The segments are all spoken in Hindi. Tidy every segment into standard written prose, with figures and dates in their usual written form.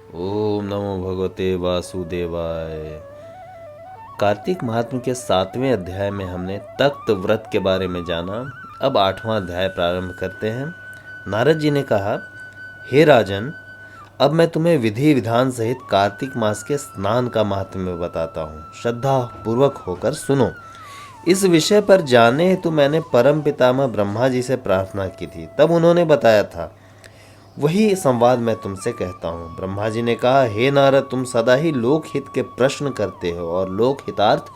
ओम नमो भगवते वासुदेवाय। कार्तिक महात्म्य के 7वें अध्याय में हमने तख्त व्रत के बारे में जाना। अब 8वां अध्याय प्रारंभ करते हैं। नारद जी ने कहा, हे राजन, अब मैं तुम्हें विधि विधान सहित कार्तिक मास के स्नान का महात्म्य बताता हूँ। श्रद्धा पूर्वक होकर सुनो। इस विषय पर जाने हेतु मैंने परम पितामह ब्रह्मा जी से प्रार्थना की थी, तब उन्होंने बताया था। वही संवाद मैं तुमसे कहता हूँ। ब्रह्मा जी ने कहा, हे नारद, तुम सदा ही लोकहित के प्रश्न करते हो और लोकहितार्थ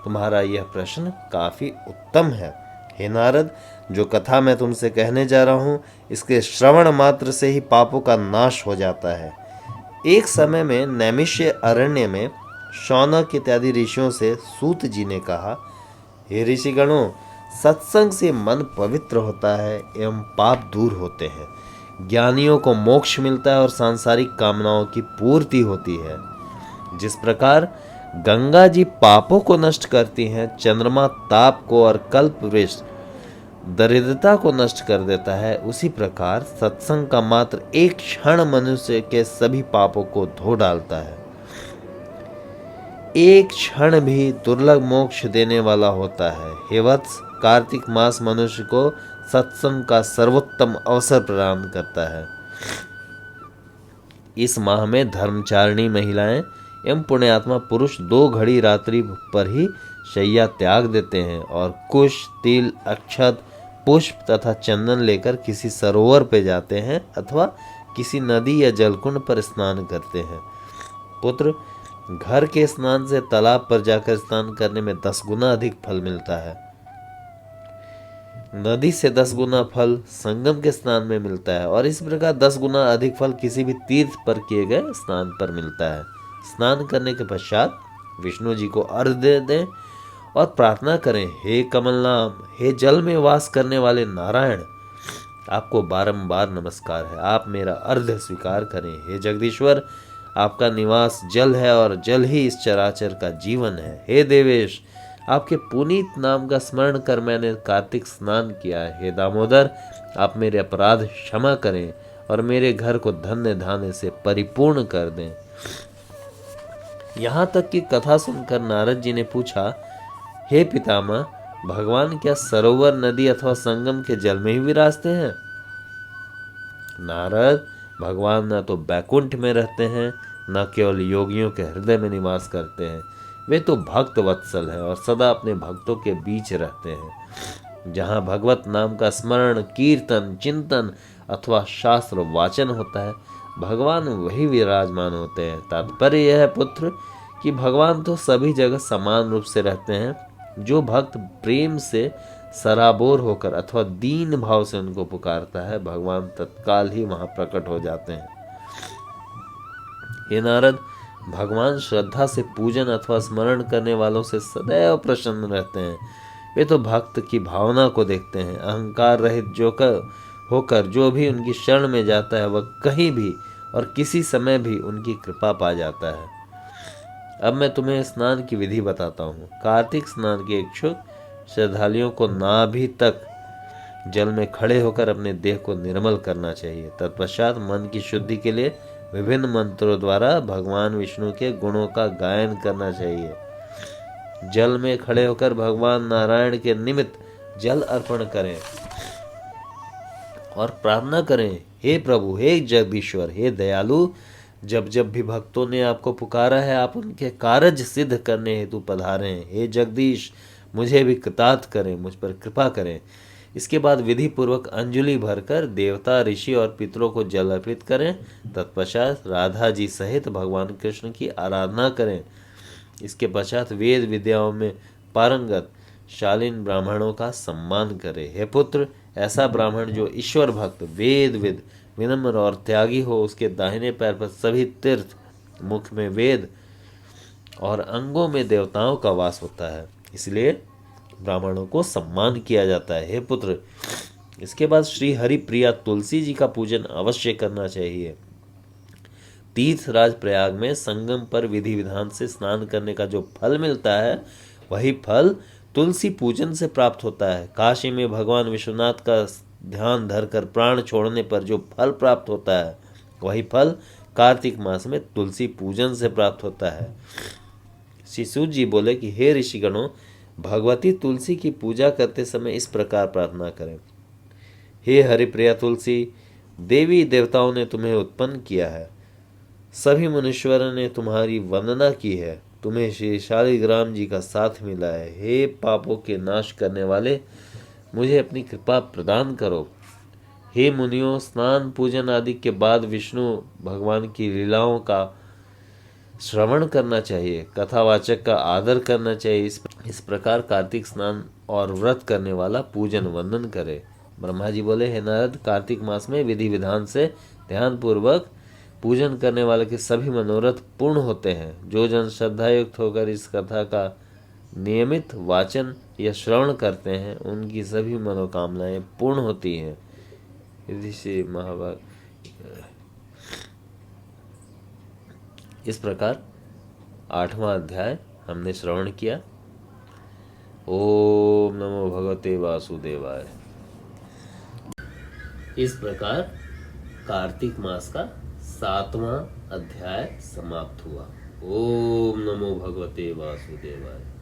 तुम्हारा यह प्रश्न काफी उत्तम है। हे नारद, जो कथा मैं तुमसे कहने जा रहा हूँ, इसके श्रवण मात्र से ही पापों का नाश हो जाता है। एक समय में नैमिष्य अरण्य में शौनक इत्यादि ऋषियों से सूत जी ने कहा, हे ऋषिगणों, सत्संग से मन पवित्र होता है एवं पाप दूर होते हैं। ज्ञानियों को मोक्ष मिलता है और सांसारिक कामनाओं की पूर्ति होती है। जिस प्रकार गंगा जी पापों को नष्ट करती हैं, चंद्रमा ताप को और कल्प वृक्ष दरिद्रता को नष्ट कर देता है, उसी प्रकार सत्संग का मात्र एक क्षण मनुष्य के सभी पापों को धो डालता है। एक क्षण भी दुर्लभ मोक्ष देने वाला होता है। हे वत्स, कार्तिक मास मनुष्य को सत्संग का सर्वोत्तम अवसर प्रदान करता है। इस माह में धर्मचारिणी महिलाएं एवं पुण्यात्मा पुरुष 2 घड़ी रात्रि पर ही शैया त्याग देते हैं और कुश, तिल, अक्षत, पुष्प तथा चंदन लेकर किसी सरोवर पे जाते हैं अथवा किसी नदी या जलकुंड पर स्नान करते हैं। पुत्र, घर के स्नान से तालाब पर जाकर स्नान करने में 10 गुना अधिक फल मिलता है। नदी से 10 गुना फल संगम के स्नान में मिलता है और इस प्रकार 10 गुना अधिक फल किसी भी तीर्थ पर किए गए स्नान पर मिलता है। स्नान करने के पश्चात विष्णु जी को अर्घ्य दे दें और प्रार्थना करें, हे कमलनाम, हे जल में वास करने वाले नारायण, आपको बारंबार नमस्कार है, आप मेरा अर्घ्य स्वीकार करें। हे जगदीश्वर, आपका निवास जल है और जल ही इस चराचर का जीवन है। हे देवेश, आपके पुनीत नाम का स्मरण कर मैंने कार्तिक स्नान किया है। हे दामोदर, आप मेरे अपराध क्षमा करें और मेरे घर को धन्य धान्य से परिपूर्ण कर दें। यहाँ तक कि कथा सुनकर नारद जी ने पूछा, हे पितामह, भगवान क्या सरोवर, नदी अथवा संगम के जल में ही विराजते हैं? नारद, भगवान न तो बैकुंठ में रहते हैं, न केवल योगियों के हृदय में निवास करते हैं। वे तो भक्त वत्सल है और सदा अपने भक्तों के बीच रहते हैं। जहाँ भगवत नाम का स्मरण, कीर्तन, चिंतन अथवा शास्त्र वाचन होता है, भगवान वही विराजमान होते हैं। तात्पर्य यह है पुत्र कि भगवान तो सभी जगह समान रूप से रहते हैं। जो भक्त प्रेम से सराबोर होकर अथवा दीन भाव से उनको पुकारता है, भगवान तत्काल ही वहां प्रकट हो जाते हैं। हे नारद, भगवान श्रद्धा से पूजन अथवा स्मरण करने वालों से सदैव प्रसन्न रहते हैं। वे तो भक्त की भावना को देखते हैं। अहंकार रहित होकर जो भी उनकी शरण में जाता है, वह कहीं भी और किसी समय भी उनकी कृपा पा जाता है। अब मैं तुम्हें स्नान की विधि बताता हूँ। कार्तिक स्नान के इच्छुक श्रद्धालुओं को नाभि तक जल में खड़े होकर अपने देह को निर्मल करना चाहिए। तत्पश्चात मन की शुद्धि के लिए विभिन्न मंत्रों द्वारा भगवान विष्णु के गुणों का गायन करना चाहिए। जल में खड़े होकर भगवान नारायण के निमित्त जल अर्पण करें और प्रार्थना करें, हे प्रभु, हे जगदीश्वर, हे दयालु, जब जब भी भक्तों ने आपको पुकारा है, आप उनके कार्य सिद्ध करने हेतु पधारे हैं। हे जगदीश, मुझे भी कृतार्थ करें, मुझ पर कृपा करें। इसके बाद विधि पूर्वक अंजलि भरकर देवता, ऋषि और पितरों को जल अर्पित करें। तत्पश्चात राधा जी सहित भगवान कृष्ण की आराधना करें। इसके पश्चात वेद विद्याओं में पारंगत शालीन ब्राह्मणों का सम्मान करें। हे पुत्र, ऐसा ब्राह्मण जो ईश्वर भक्त, वेद विद, विनम्र और त्यागी हो, उसके दाहिने पैर पर सभी तीर्थ, मुख में वेद और अंगों में देवताओं का वास होता है, इसलिए ब्राह्मणों को सम्मान किया जाता है। हे पुत्र, इसके बाद श्री हरि प्रिया तुलसी जी का पूजन अवश्य करना चाहिए। तीर्थराज प्रयाग में संगम पर विधि विधान से स्नान करने का जो फल मिलता है, वही फल तुलसी पूजन से प्राप्त होता है। काशी में भगवान विश्वनाथ का ध्यान धरकर प्राण छोड़ने पर जो फल प्राप्त होता है, वही फल कार्तिक मास में तुलसी पूजन से प्राप्त होता है। श्री सूत जी बोले कि हे ऋषिगणों, भगवती तुलसी की पूजा करते समय इस प्रकार प्रार्थना करें। हे हरिप्रिया तुलसी, देवी देवताओं ने तुम्हें उत्पन्न किया है, सभी मुनीश्वरों ने तुम्हारी वंदना की है, तुम्हें श्री शालिग्राम जी का साथ मिला है। हे पापों के नाश करने वाले, मुझे अपनी कृपा प्रदान करो। हे मुनियों, स्नान पूजन आदि के बाद विष्णु भगवान की लीलाओं का श्रवण करना चाहिए, कथावाचक का आदर करना चाहिए। इस प्रकार कार्तिक स्नान और व्रत करने वाला पूजन वंदन करे। ब्रह्मा जी बोले, हे नारद, कार्तिक मास में विधि विधान से ध्यान पूर्वक पूजन करने वाले के सभी मनोरथ पूर्ण होते हैं। जो जन श्रद्धायुक्त होकर इस कथा का नियमित वाचन या श्रवण करते हैं, उनकी सभी मनोकामनाएं पूर्ण होती हैं। ऋषि महाभारत। इस प्रकार 8वां अध्याय हमने श्रवण किया। ओम नमो भगवते वासुदेवाय। इस प्रकार कार्तिक मास का 7वां अध्याय समाप्त हुआ। ओम नमो भगवते वासुदेवाय।